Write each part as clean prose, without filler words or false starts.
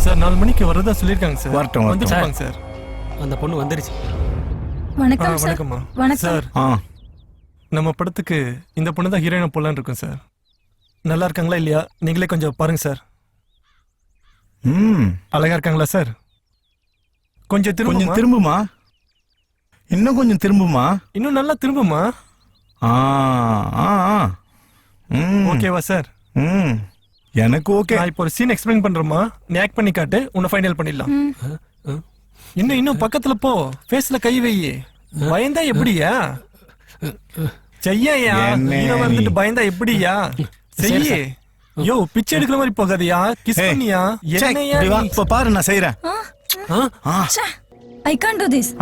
Sir 4 மணிக்கு வரதா சொல்லிருக்காங்க சார். வரட்டும் வந்து பாருங்க சார். அந்த பொண்ணு வந்துருச்சு. வணக்கம் சார். வணக்கம்மா. வணக்கம் சார் நம்ம படத்துக்கு இந்த பொண்ணு தான் ஹீரோயினா போலான்னு இருக்கோம் சார். நல்லா இருக்காங்களா இல்லையா நீங்களே கொஞ்சம் பாருங்க சார். அழகா இருக்காங்களா சார்? கொஞ்சம் திரும்புமா, இன்னும் கொஞ்சம் திரும்புமா, இன்னும் நல்லா திரும்புமா. ஓகேவா சார்? எனக்கு ஓகே. நான் இப்போ ஒரு சீன் எக்ஸ்பிளைன் பண்றேமா, நீ ஆக்ட் பண்ணி காட்டு, உன்னை ஃபைனல் பண்ணிடலாம். இன்னும் பக்கத்துல போ, ஃபேஸ்ல கை வை. பயந்தா எப்படியா செய்யா? நீங்க வந்துட்டு பயந்தா எப்படியா செய்ய? யோ பிச்சை எடுக்கிற மாதிரி போகாதியா, கிஸ் பண்ணியா? என்னையா இப்ப பாரு நான் செய்யறேன். I can't to this.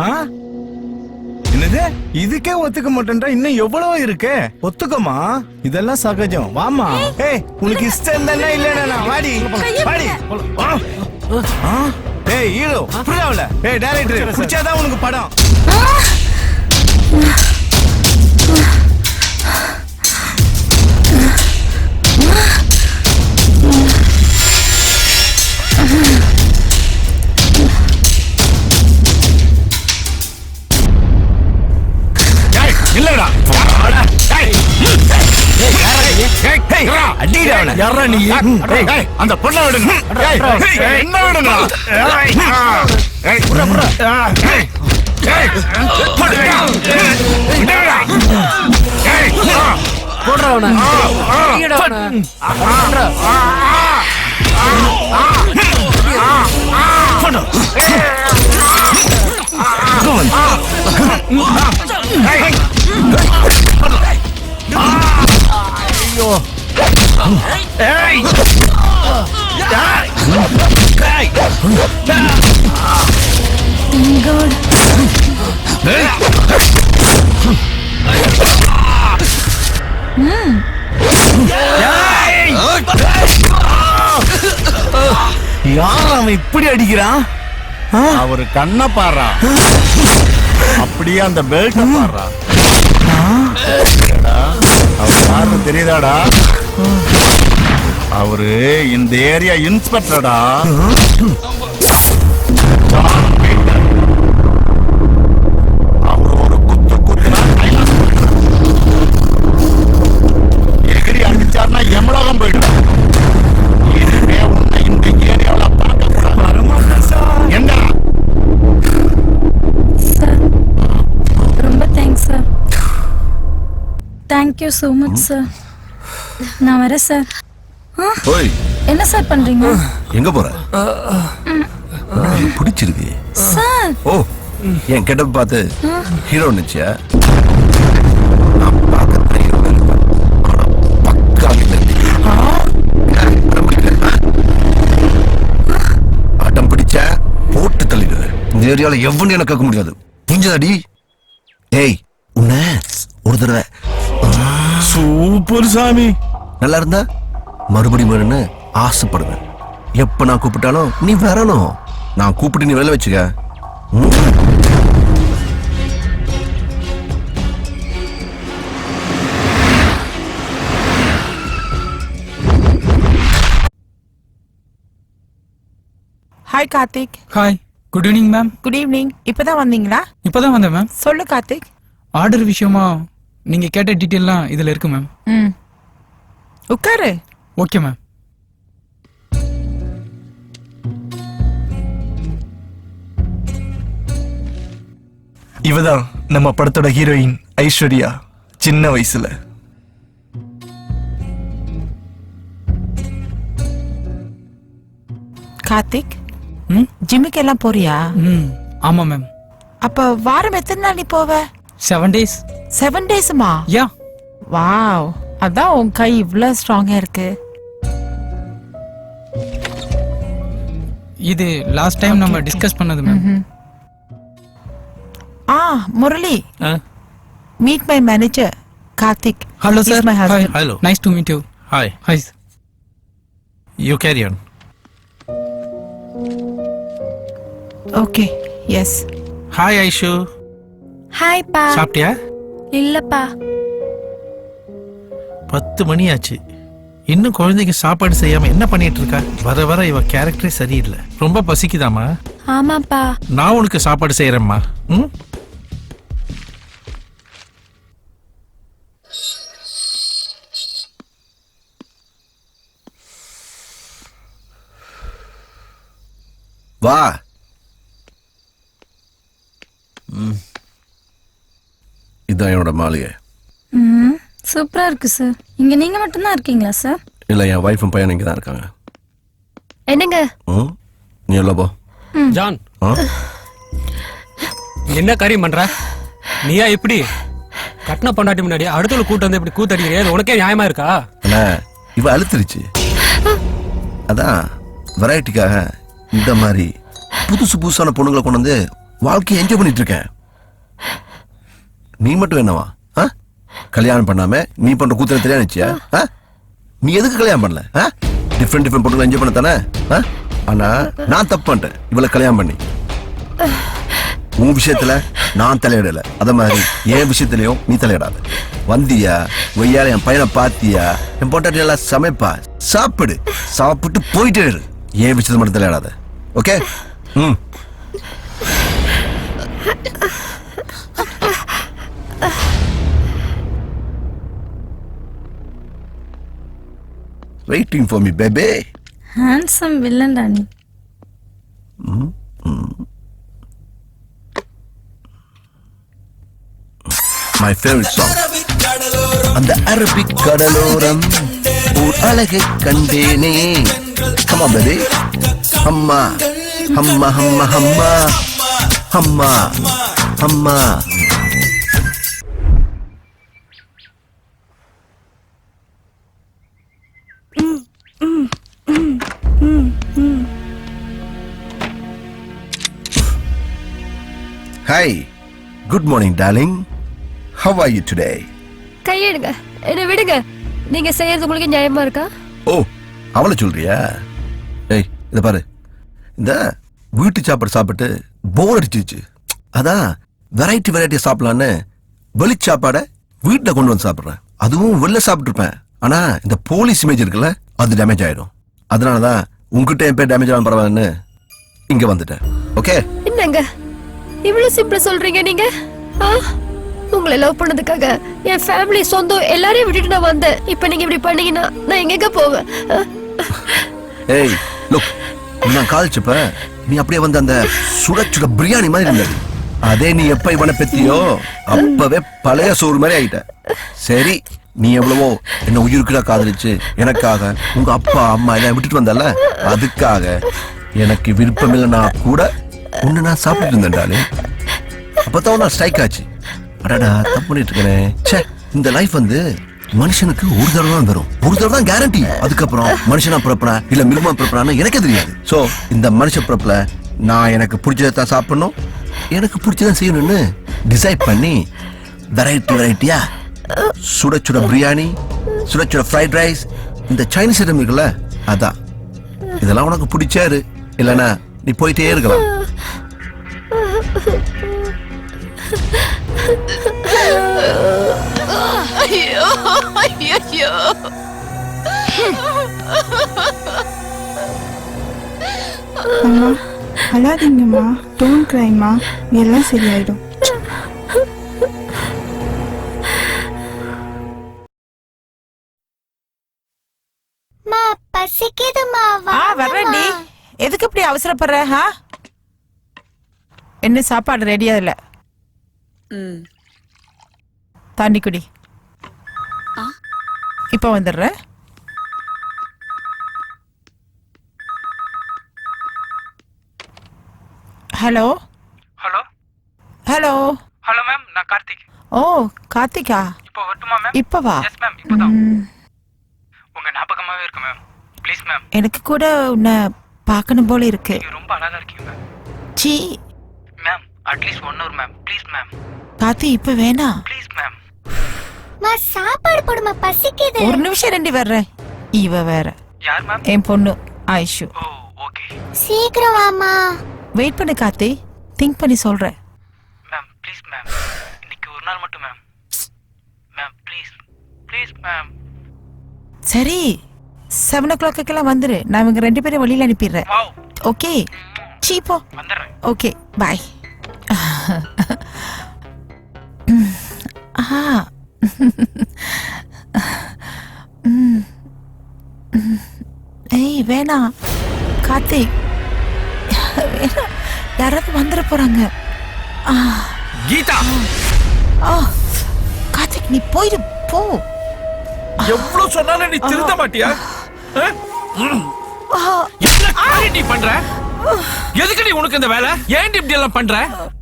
என்னது இதுக்கே ஒத்துக்க மாட்டேன்றா? இன்னும் எவ்வளவோ இருக்கு. ஒத்துக்கமா, இதெல்லாம் சகஜம். வாமா. ஏய் உனக்கு இஷ்டம் தானே இல்லனா வாடி வாடி. ஏய் ஹீரோ புரியல. ஏய் டைரக்டர் புடிச்சாதான் உனக்கு படம். இல்லடா யாரா நீ? அந்த பொண்ணை விடுங்க. என்ன விடுங்க? ஐயோ யார் அவன் இப்படி அடிக்கிறான்? அவரு கண்ண பாடுறா, அப்படியே அந்த பெல்ட் பாடுறா. அவர் யாரு தெரியுதாடா? அவரு இந்த ஏரியா இன்ஸ்பெக்டர்டா. அவர் ஒரு குத்துனா எகிரி அடிச்சார்னா எமலகம் போயிடும். இனிமே உன்னை இந்த ஏரியாவில் பார்க்க கூடாது. என்ன சார் ரொம்ப thanks sir. Thank you so much sir. நான் வரேன் சார். ஓய் என்ன சார் பண்றீங்க? எங்க போற? பிடிச்சிருக்கு சார். ஓ என் கெட்டப் பார்த்து ஹீரோ நினைச்சியா? அடம் பிடிச்ச போட்டு தள்ளிடுவேன். இந்த ஏரியால எவனு எனக்கு கேட்க முடியாது. புரிஞ்சதாடி? ஏய் உன்ன ஒரு தடவை சூப்பர் சாமி. நல்லா இருந்தா மறுபடியும் வேணும்னு ஆசைப்படுவேன். எப்ப நான் கூப்பிட்டாலும் நீ வரணும். நான் கூப்பிட்டு நீ வேலை வச்சுக்க. Hi Karthik. Hi, good evening ma'am. Good evening. இப்பதான் வந்தீங்களா? இப்பதான் வந்தேன் மேம். சொல்லு கார்த்திக். ஆர்டர் விஷயமா நீங்க கேட்ட டீட்டெயில்லாம் இதுல இருக்கு மேம். உட்காரு. Okay ma'am. இவதான் நம்ம படத்தோட ஹீரோயின் ஐஸ்வர்யா. சின்ன வயசுல கார்த்திக், ஜிம்முக்கு எல்லாம் போறியா? ஆமா மேம். அப்ப வாரம் எத்தனை நாள் நீ போவ? 7 days. 7 daysமா? யா. வாவ், அதான் உன் கை இவ்ளோ ஸ்ட்ராங்கா இருக்கு. இது லாஸ்ட் டைம் நம்ம டிஸ்கஸ் பண்ணது ma'am. Murali, meet my manager Karthik. Hello He's sir. my husband. Hello. Nice to meet you. Hi. Hi. You carry on. Okay, yes. Hi Aishu. Hi பா. சாப்பிட்டியா? இல்லப்பா. 10 மணி ஆச்சு. இன்னும் குழந்தைக்கு சாப்பாடு செய்யாம என்ன பண்ணிட்டு இருக்கா? வர வர இவ கேரக்டரே சரியில்லை. ரொம்ப பசிக்குதாமா? ஆமாப்பா. நான் உனக்கு சாப்பாடு செய்யறேம்மா. ம். வா. இதான் என்னோட மாளிகை. சூப்பரா இருக்கு சார். இங்க நீங்க மட்டும்தான் இருக்கீங்களா சார்? இல்ல, என் வைஃபும் பையன் இங்க தான் இருக்காங்க. என்னங்க? நீ எல்ல போ. ஜான், ஆ? என்ன காரியம் பண்ற? நீயா இப்படி கட்டின பொண்டாட்டி முன்னாடி அடுத்த கூட்டு வந்து இப்படி கூத்தடிக்கிறே? அது உனக்கே நியாயமா இருக்கா? அண்ணா, இவ அழுத்துருச்சு. அதான் வெரைட்டிக்காக இந்த மாதிரி புதுசு புதுசான பொண்ணுங்களை கொண்டு வந்து வாழ்க்கையை என்ஜாய் பண்ணிட்டு இருக்கேன். நீ மட்டும் என்னவா? கல்யாணம் பண்ணாம நீ பண்ற கூத்தனை தெரியாதுச்சியா? நீ எதுக்கு கல்யாணம் பண்ணல? டிஃப்ரெண்ட் பொண்ணுங்களை என்ஜாய் பண்ண தானே? ஆனா நான் தப்பு பண்ணிட்டேன் இவளை கல்யாணம் பண்ணி. உன் விஷயத்துல நான் தலையிடல, அத மாதிரி என் விஷயத்திலயும் நீ தலையிடாத. வந்தியா ஒய்யால என் பையனை பாத்தியா? என் பொண்டாட்டி எல்லாம் சமைப்பா, சாப்பிடு, சாப்பிட்டு போயிட்டே இரு. என் விஷயத்துல மட்டும் தலையிடாத. Okay? Waiting for me, baby. Handsome villain Rani. My favorite song. அந்த அரபிக் கடலோரம் ஓர் அழகை கண்டேனே. Come on, baby. அம்மா அம்மா அம்மா அம்மா அம்மா அம்மா. Hi. Good morning, darling. How are you today? கையெடுங்க, என்ன விடுங்க. நீங்க செய்யறது உங்களுக்கு நியாயமா இருக்கா? ஓ, அவளை சொல்றியா? ஏய், இத பாரு. இந்த வீட்டு சாப்பாடு சாப்பிட்டு போர் அடிச்சிருச்சு. அதான் வெரைட்டி சாப்பிடலான்னு வெளி சாப்பாடை வீட்டுல கொண்டு வந்து சாப்பிடுறேன். அதுவும் வெளில சாப்பிட்டு இருப்பேன். ஆனா இந்த போலீஸ் இமேஜ் இருக்குல்ல, அது டேமேஜ் ஆயிடும். அதனாலதான் உங்ககிட்ட என் பேர் டேமேஜ் ஆகும் பரவாயில்லன்னு இங்க வந்துட்டேன். ஓகே? என்னங்க இவ்வளவு சிம்பிளா சொல்றீங்க நீங்க? உங்களை லவ் பண்ணதுக்காக என் ஃபேமிலி சொந்தம் எல்லாரையும் விட்டுட்டு நான் வந்தேன். இப்ப நீங்க இப்படி பண்ணீங்கன்னா நான் எங்க போவேன்? ஏய், லுக், நான் கால்ச்சப்ப நீ அப்படியே வந்து அந்த சுட சுட பிரியாணி மாதிரி இருந்தது. அதே நீ எப்ப இவனை பெத்தியோ அப்பவே பழைய சோறு மாதிரி ஆயிட்ட. சரி, நீ எவ்வளவோ என்ன உயிருக்குடா காதலிச்சு எனக்காக உங்க அப்பா அம்மா எல்லாம் விட்டுட்டு வந்தல, அதுக்காக எனக்கு விருப்பம் இல்லைன்னா கூட உன்னை நான் சாப்பிட்டு இருந்தேன்டாலே. அப்பதான் நான் ஸ்ட்ரைக் ஆச்சு. அடடா, தப்பு பண்ணிட்டு இருக்கேன். ச்சே, இந்த லைஃப் வந்து மனுஷனுக்கு ஒரு தடவை தான் வரும், ஒரு தடவை தான் கேரண்டி. அதுக்கப்புறம் மனுஷனா பிறப்பனா இல்ல மிருகமா பிறப்பனான்னு எனக்கே தெரியாது. சோ இந்த மனுஷ பிறப்புல நான் எனக்கு பிடிச்சதான் சாப்பிடணும், எனக்கு பிடிச்சதான் செய்யணும்னு டிசைட் பண்ணி வெரைட்டியா சுட சுட பிரியாணி, சுட சுட ஃப்ரைட் ரைஸ், இந்த சைனீஸ் ஐட்டம் இருக்குல்ல, அதான். இதெல்லாம் உனக்கு பிடிச்சாரு, இல்லைன்னா நீ போயிட்டே இருக்கலாம். அம்மா அழாதீங்கம்மா, டோன்ட் கிரைம்மா, எல்லாம் சரியாயிடும். வர்றேன்டி. எதுக்கு இப்படி அவசரப்படுற? என்ன சாப்பாடு ரெடியா இல்ல? தண்ணி குடி. இப்ப வந்துடுறேன். Hello hello hello hello ma'am, நான் கார்த்திக். ஓ, கார்த்திகா. இப்போ வரட்டுமா மேம்? இப்ப வா. எஸ் மேம், இப்போதான். உங்க ஞாபகமாவே இருக்கு மேம். Please ma'am. எனக்கு கூட உன்னை பார்க்கணும் போல இருக்கு. நீங்க ரொம்ப அழகா இருக்கீங்க மேம். சீ மேம், அட்லீஸ்ட் 1 hour ma'am. Please ma'am. Karthi, இப்ப வேணாம். Please ma'am. சாப்பாடு போடுமா, பசிக்குது. ஒரு நிமிஷம் ரெண்டி வர்றேன். இவ வேற. யார் மேம்? என் பொண்ணு ஐஷு. ஓ, ஓகே. சீக்கிரம் வாமா. வெயிட் பண்ணு கார்த்தி, திங்க் பண்ணி சொல்றேன். Ma'am, please ma'am. இன்னைக்கு ஒரு நாள் மட்டும் ma'am. Ma'am, please. Please ma'am. சரி, 7 o'clock வந்துரு. நான் இவங்க 2 பேரும் வெளியில அனுப்பிடுறேன். ஓகே சீப்போ. வந்துடுறேன். Okay bye. ஏய் வேணா கார்த்திக், வேணா, யாராவது வந்துட போறாங்க. கீதா, கார்த்திக் நீ போயிடு போ. எவ்வளவு சொன்னாலும் நீ திருந்த மாட்டியா? என்ன காரியம் நீ பண்ற? எதுக்கு நீ உனக்கு இந்த வேலை? ஏன் இப்படி எல்லாம் பண்ற?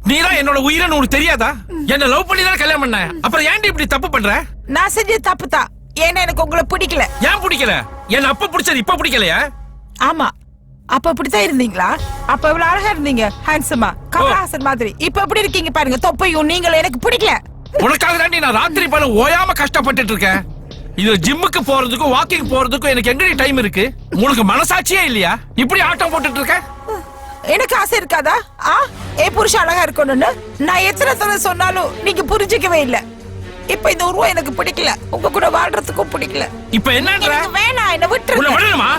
நீ தான் என்னோட உயிரன்னு உனக்கு தெரியாதா? என்ன லவ் பண்ணி தான் கல்யாணம் பண்ண, அப்புறம் ஏன் இப்படி தப்பு பண்ற? நான் செஞ்ச தப்பு தான். ஏன்னா எனக்கு உங்களை பிடிக்கல. ஏன் பிடிக்கல? என்ன அப்ப பிடிச்சது இப்ப பிடிக்கலையா? ஆமா, அப்ப அப்படித்தான் இருந்தீங்களா? அப்ப இவ்வளவு அழகா இருந்தீங்க, ஹேண்ட்ஸமா, கமலஹாசன் மாதிரி. இப்ப எப்படி இருக்கீங்க பாருங்க, தொப்பையும் நீங்களும். எனக்கு பிடிக்கல. உனக்காக தான் நான் ராத்திரி பல ஓயாம கஷ்டப்பட்டுட்டு இருக்கேன். இது ஜிம்முக்கு போறதுக்கும் வாக்கிங் போறதுக்கும் எனக்கு எங்கடி டைம் இருக்கு? உனக்கு மனசாட்சியே இல்லையா? இப்படி ஆட்டம் போட்டுட்டு இருக்க. எனக்கு ஆசை இருக்காதா? என் புருஷன் அழகா இருக்கணும்னு நான் எத்தனை தடவை சொன்னாலும் நீங்க புரிஞ்சுக்கவே இல்ல. இப்ப இந்த உருவம் எனக்கு பிடிக்கல, உங்க கூட வாழ்றதுக்கும் பிடிக்கல. இப்ப என்னன்ற? வேணாம், என்ன விட்டுருங்க. உன்னை விடணுமா?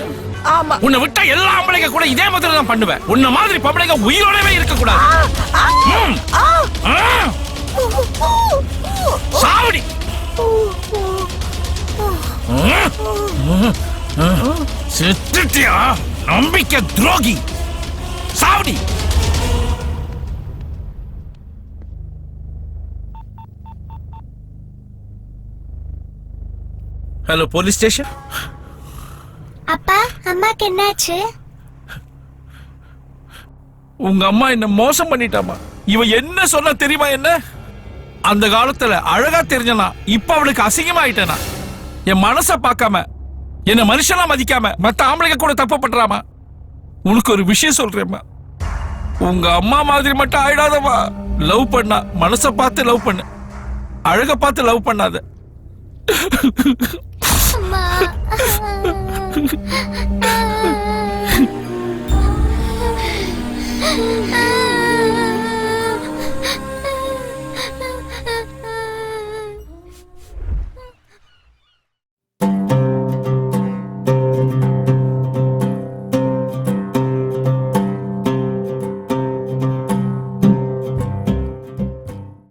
ஆமா. உன்னை விட்டா எல்லா ஆம்பளைங்க கூட இதே மாதிரி தான் பண்ணுவேன். உன்ன மாதிரி பொம்பளைங்க உயிரோடவே இருக்க கூடாது. சாவடி. செத்துட்டியா நம்பிக்கை துரோகி, சாவடி. Hello, police station. அப்பா, அம்மாக்கு என்னாச்சு? உங்க அம்மா என்ன மோசம் பண்ணிட்டாமா. இவ என்ன சொன்னா தெரியுமா? என்ன அந்த காலத்துல அழகா தெரிஞ்சனா இப்ப அவளுக்கு அசிங்கமா ஆயிட்டேனா. என் மனச பார்க்காம, என்ன மனுஷனா மதிக்காம மத்த ஆம்பளைங்க கூட தப்பு பண்றாமா. உனக்கு ஒரு விஷயம் சொல்றேம்மா, உங்க அம்மா மாதிரி மட்டும் ஆயிடாதமா. லவ் பண்ணா மனச பார்த்து லவ் பண்ணு, அழக பார்த்து லவ் பண்ணாத. அம்மா